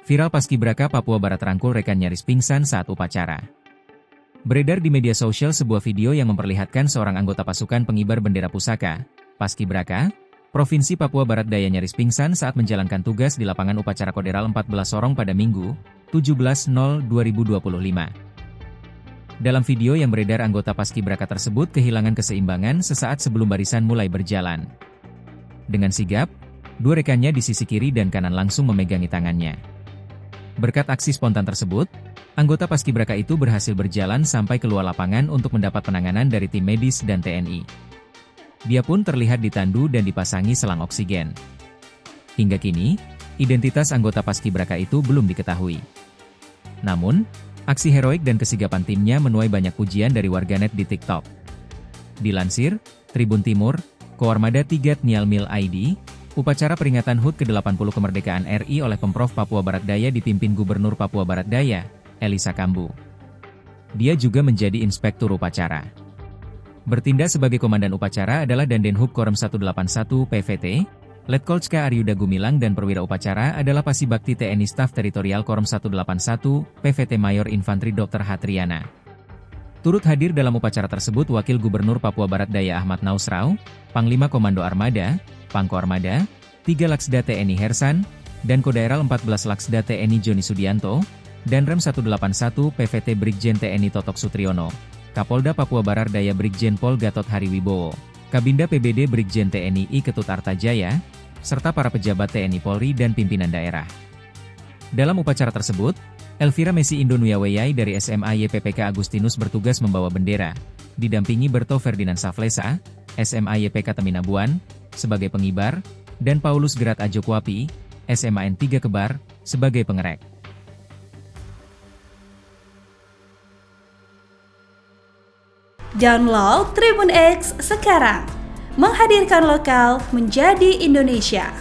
Viral paskibraka Papua Barat rangkul rekan nyaris pingsan saat upacara. Beredar di media sosial sebuah video yang memperlihatkan seorang anggota pasukan pengibar bendera pusaka, Paskibraka, Provinsi Papua Barat Daya nyaris pingsan saat menjalankan tugas di lapangan upacara Koderal 14 Sorong pada Minggu, 17.0/2025. Dalam video yang beredar, anggota Paskibraka tersebut kehilangan keseimbangan sesaat sebelum barisan mulai berjalan. Dengan sigap, dua rekannya di sisi kiri dan kanan langsung memegangi tangannya. Berkat aksi spontan tersebut, anggota Paskibraka itu berhasil berjalan sampai keluar lapangan untuk mendapat penanganan dari tim medis dan TNI. Dia pun terlihat ditandu dan dipasangi selang oksigen. Hingga kini, identitas anggota Paskibraka itu belum diketahui. Namun, aksi heroik dan kesigapan timnya menuai banyak pujian dari warganet di TikTok. Dilansir, Tribun Timur, Koarmada 3 Tnialmil ID, upacara peringatan HUT ke-80 kemerdekaan RI oleh Pemprov Papua Barat Daya dipimpin Gubernur Papua Barat Daya, Elisa Kambu. Dia juga menjadi inspektur upacara. Bertindak sebagai komandan upacara adalah Dandenhub Korem 181 PVT, Letkolska Aryuda Gumilang, dan perwira upacara adalah Pasibakti TNI Staf Teritorial Korem 181 PVT Mayor Infantri Dr. Hatriana. Turut hadir dalam upacara tersebut Wakil Gubernur Papua Barat Daya Ahmad Nausrau, Panglima Komando Armada, Pangko Armada, 3 Laksda TNI Hersan, dan Kodaeral 14 Laksda TNI Joni Sudianto, dan Rem 181 PVT Brigjen TNI Totok Sutriyono, Kapolda Papua Barat Daya Brigjen Pol Gatot Hariwibowo, Kabinda PBD Brigjen TNI I Ketut Artajaya, serta para pejabat TNI Polri dan pimpinan daerah. Dalam upacara tersebut, Elvira Messi Indonuyaweyai dari SMA YPPK Agustinus bertugas membawa bendera, didampingi Berto Ferdinand Saflesa, SMA YPK Teminabuan, sebagai pengibar, dan Paulus Gerat Ajokwapi, SMA N3 Kebar, sebagai pengerek. Download Tribun X sekarang, menghadirkan lokal menjadi Indonesia.